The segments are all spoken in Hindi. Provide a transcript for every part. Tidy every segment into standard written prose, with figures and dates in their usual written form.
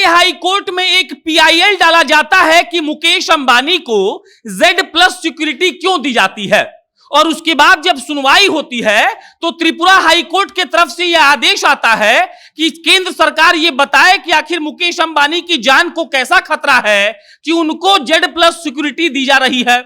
के हाई कोर्ट में एक पीआईएल डाला जाता है कि मुकेश अंबानी को Z+ सिक्योरिटी क्यों दी जाती है, और उसके बाद जब सुनवाई होती है तो त्रिपुरा हाई कोर्ट के तरफ से यह आदेश आता है कि केंद्र सरकार यह बताए कि आखिर मुकेश अंबानी की जान को कैसा खतरा है कि उनको Z+ सिक्योरिटी दी जा रही है।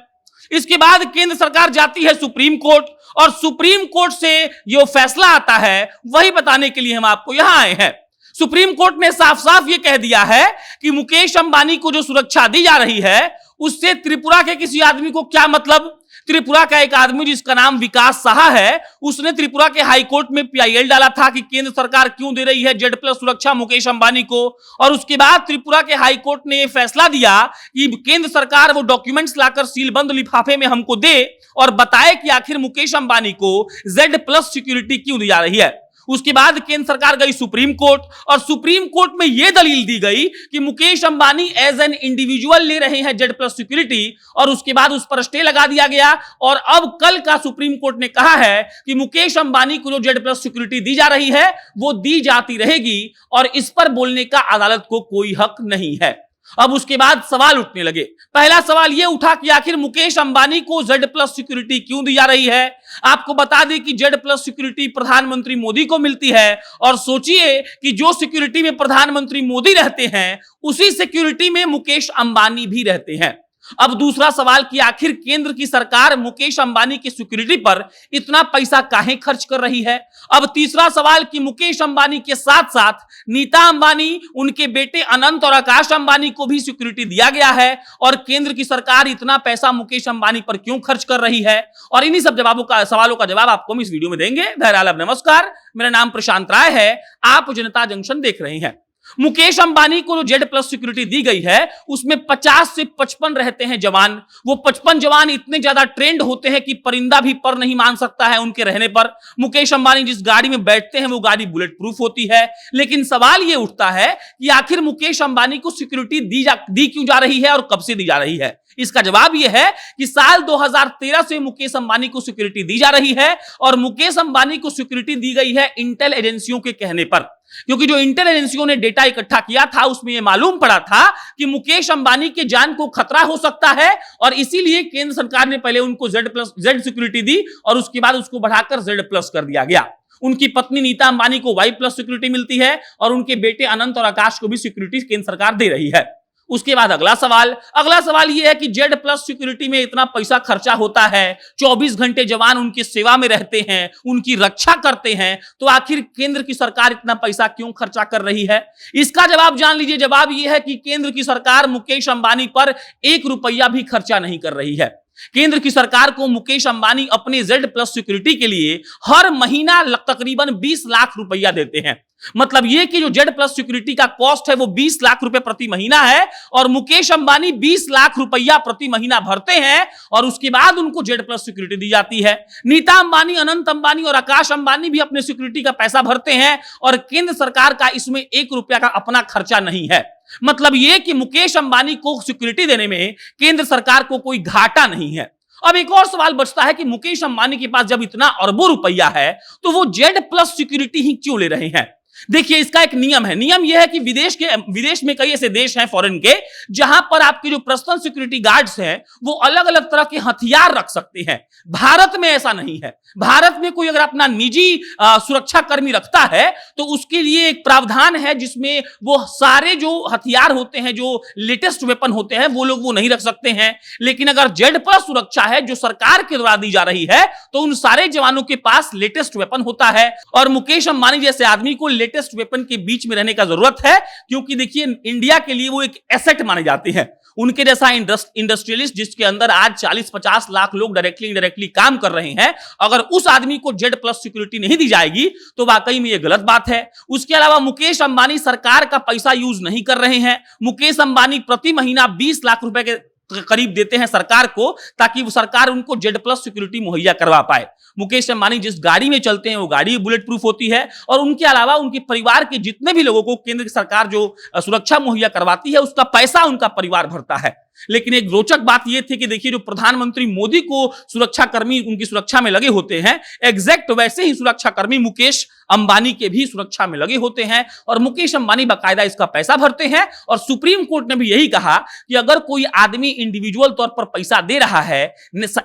इसके बाद केंद्र सरकार जाती है सुप्रीम कोर्ट, और सुप्रीम कोर्ट से जो फैसला आता है वही बताने के लिए हम आपको यहां आए हैं। सुप्रीम कोर्ट ने साफ साफ यह कह दिया है कि मुकेश अंबानी को जो सुरक्षा दी जा रही है उससे त्रिपुरा के किसी आदमी को क्या मतलब। त्रिपुरा का एक आदमी जिसका नाम विकास साहा है, उसने त्रिपुरा के हाई कोर्ट में पीआईएल डाला था कि केंद्र सरकार क्यों दे रही है Z+ सुरक्षा मुकेश अंबानी को, और उसके बाद त्रिपुरा के हाई कोर्ट ने यह फैसला दिया कि केंद्र सरकार वो डॉक्यूमेंट्स लाकर सीलबंद लिफाफे में हमको दे और बताए कि आखिर मुकेश अंबानी को Z+ सिक्योरिटी क्यों दी जा रही है। उसके बाद केंद्र सरकार गई सुप्रीम कोर्ट, और सुप्रीम कोर्ट में यह दलील दी गई कि Mukesh Ambani as an individual ले रहे हैं Z+ सिक्योरिटी, और उसके बाद उस पर स्टे लगा दिया गया। और अब कल का सुप्रीम कोर्ट ने कहा है कि मुकेश अंबानी को जो Z+ सिक्योरिटी दी जा रही है वो दी जाती रहेगी, और इस पर बोलने का अदालत को कोई हक नहीं है। अब उसके बाद सवाल उठने लगे। पहला सवाल यह उठा कि आखिर मुकेश अंबानी को Z+ सिक्योरिटी क्यों दी जा रही है। आपको बता दें कि Z+ सिक्योरिटी प्रधानमंत्री मोदी को मिलती है, और सोचिए कि जो सिक्योरिटी में प्रधानमंत्री मोदी रहते हैं उसी सिक्योरिटी में मुकेश अंबानी भी रहते हैं। अब दूसरा सवाल कि आखिर केंद्र की सरकार मुकेश अंबानी की सिक्योरिटी पर इतना पैसा काहे खर्च कर रही है। अब तीसरा सवाल कि मुकेश अंबानी के साथ साथ नीता अंबानी, उनके बेटे अनंत और आकाश अंबानी को भी सिक्योरिटी दिया गया है, और केंद्र की सरकार इतना पैसा मुकेश अंबानी पर क्यों खर्च कर रही है। और इन्हीं सब सवालों का जवाब आपको हम इस वीडियो में देंगे। धैर्यालब नमस्कार, मेरा नाम प्रशांत राय है, आप जनता जंक्शन देख रहे हैं। मुकेश अंबानी को जो Z+ सिक्योरिटी दी गई है उसमें 50 से 55 रहते हैं जवान। वो 55 जवान इतने ज्यादा ट्रेंड होते हैं कि परिंदा भी पर नहीं मान सकता है उनके रहने पर। मुकेश अंबानी जिस गाड़ी में बैठते हैं वो गाड़ी बुलेट प्रूफ होती है। लेकिन सवाल ये उठता है कि आखिर मुकेश अंबानी को सिक्योरिटी दी क्यों जा रही है और कब से दी जा रही है। इसका जवाब यह है कि साल 2013 से मुकेश अंबानी को सिक्योरिटी दी जा रही है, और मुकेश अंबानी को सिक्योरिटी दी गई है इंटेल एजेंसियों के कहने पर, क्योंकि जो इंटेल एजेंसियों ने डेटा इकट्ठा किया था उसमें यह मालूम पड़ा था कि मुकेश अंबानी के जान को खतरा हो सकता है, और इसीलिए केंद्र सरकार ने पहले उनको Z सिक्योरिटी दी और उसके बाद उसको बढ़ाकर Z+ कर दिया गया। उनकी पत्नी नीता अंबानी को Y+ सिक्योरिटी मिलती है, और उनके बेटे अनंत और आकाश को भी सिक्योरिटी केंद्र सरकार दे रही है। उसके बाद अगला सवाल यह है कि Z+ सिक्योरिटी में इतना पैसा खर्चा होता है, 24 घंटे जवान उनकी सेवा में रहते हैं, उनकी रक्षा करते हैं, तो आखिर केंद्र की सरकार इतना पैसा क्यों खर्चा कर रही है। इसका जवाब जान लीजिए। जवाब यह है कि केंद्र की सरकार मुकेश अंबानी पर 1 रुपया भी खर्चा नहीं कर रही है। केंद्र की सरकार को मुकेश अंबानी अपने Z+ सिक्योरिटी के लिए हर महीना तकरीबन 20 लाख रुपया देते हैं। मतलब यह कि जो Z+ सिक्योरिटी का कॉस्ट है वो 20 लाख रुपए प्रति महीना है, और मुकेश अंबानी 20 लाख रुपया प्रति महीना भरते हैं, और उसके बाद उनको Z+ सिक्योरिटी दी जाती है। नीता अंबानी, अनंत अंबानी और आकाश अंबानी भी अपने सिक्योरिटी का पैसा भरते हैं, और केंद्र सरकार का इसमें 1 रुपया का अपना खर्चा नहीं है। मतलब यह कि मुकेश अंबानी को सिक्योरिटी देने में केंद्र सरकार को कोई घाटा नहीं है। अब एक और सवाल बचता है कि मुकेश अंबानी के पास जब इतना अरबों रुपया है तो वो Z+ सिक्योरिटी ही क्यों ले रहे हैं। देखिए, इसका एक नियम है। नियम यह है कि विदेश में कई ऐसे देश हैं फॉरेन के जहां पर आपके जो पर्सनल सिक्योरिटी गार्ड्स हैं वो अलग अलग तरह के हथियार रख सकते हैं। भारत में ऐसा नहीं है। भारत में कोई अगर अपना निजी सुरक्षा कर्मी रखता है तो उसके लिए एक प्रावधान है जिसमें वो सारे जो हथियार होते हैं, जो लेटेस्ट वेपन होते हैं, वो लोग वो नहीं रख सकते हैं। लेकिन अगर Z+ सुरक्षा है जो सरकार के द्वारा दी जा रही है तो उन सारे जवानों के पास लेटेस्ट वेपन होता है, और मुकेश अंबानी जैसे आदमी को लेटेस्ट वेपन के बीच में रहने का जरूरत है, क्योंकि देखिए इंडिया के लिए वो एक एसेट माने जाते हैं। उनके जैसा इंडस्ट्रियलिस्ट जिसके अंदर आज 40-50 लाख लोग डायरेक्टली इनडायरेक्टली काम कर रहे हैं, अगर उस आदमी को Z+ सिक्योरिटी नहीं दी जाएगी तो वाकई में यह गलत बात है। उसके अलावा मुकेश अंबानी सरकार का पैसा यूज नहीं कर रहे हैं। मुकेश अंबानी प्रति महीना 20 लाख रुपए के करीब देते हैं सरकार को, ताकि वो सरकार उनको Z+ सिक्योरिटी मुहैया करवा पाए। मुकेश अंबानी जिस गाड़ी में चलते हैं वो गाड़ी बुलेट प्रूफ होती है, और उनके अलावा उनके परिवार के जितने भी लोगों को केंद्र की सरकार जो सुरक्षा मुहैया करवाती है उसका पैसा उनका परिवार भरता है। लेकिन एक रोचक बात यह थी कि देखिए, जो प्रधानमंत्री मोदी को सुरक्षा कर्मी उनकी सुरक्षा में लगे होते हैं, एग्जैक्ट वैसे ही सुरक्षा कर्मी मुकेश अंबानी के भी सुरक्षा में लगे होते हैं, और मुकेश अंबानी बाकायदा इसका पैसा भरते हैं। और सुप्रीम कोर्ट ने भी यही कहा कि अगर कोई आदमी इंडिविजुअल तौर पर पैसा दे रहा है,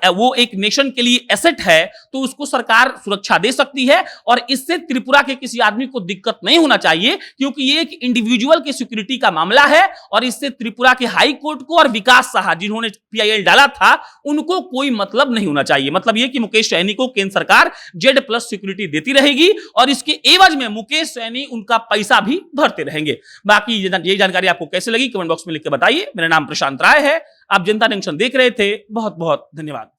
वो एक नेशन के लिए एसेट है, तो उसको सरकार सुरक्षा दे सकती है, और इससे त्रिपुरा के किसी आदमी को दिक्कत नहीं होना चाहिए, क्योंकि ये एक इंडिविजुअल की सिक्योरिटी का मामला है, और इससे त्रिपुरा के हाई कोर्ट को और विकास साहा जिन्होंने पीआईएल डाला था उनको कोई मतलब नहीं होना चाहिए। मतलब यह कि मुकेश सैनी को केंद्र सरकार Z+ सिक्योरिटी देती रहेगी, और इसके एवज में मुकेश सैनी उनका पैसा भी भरते रहेंगे। बाकी ये जानकारी आपको कैसे लगी कमेंट बॉक्स में लिख के बताइए। मेरा नाम प्रशांत राय है, आप जनता जंक्शन देख रहे थे। बहुत बहुत धन्यवाद।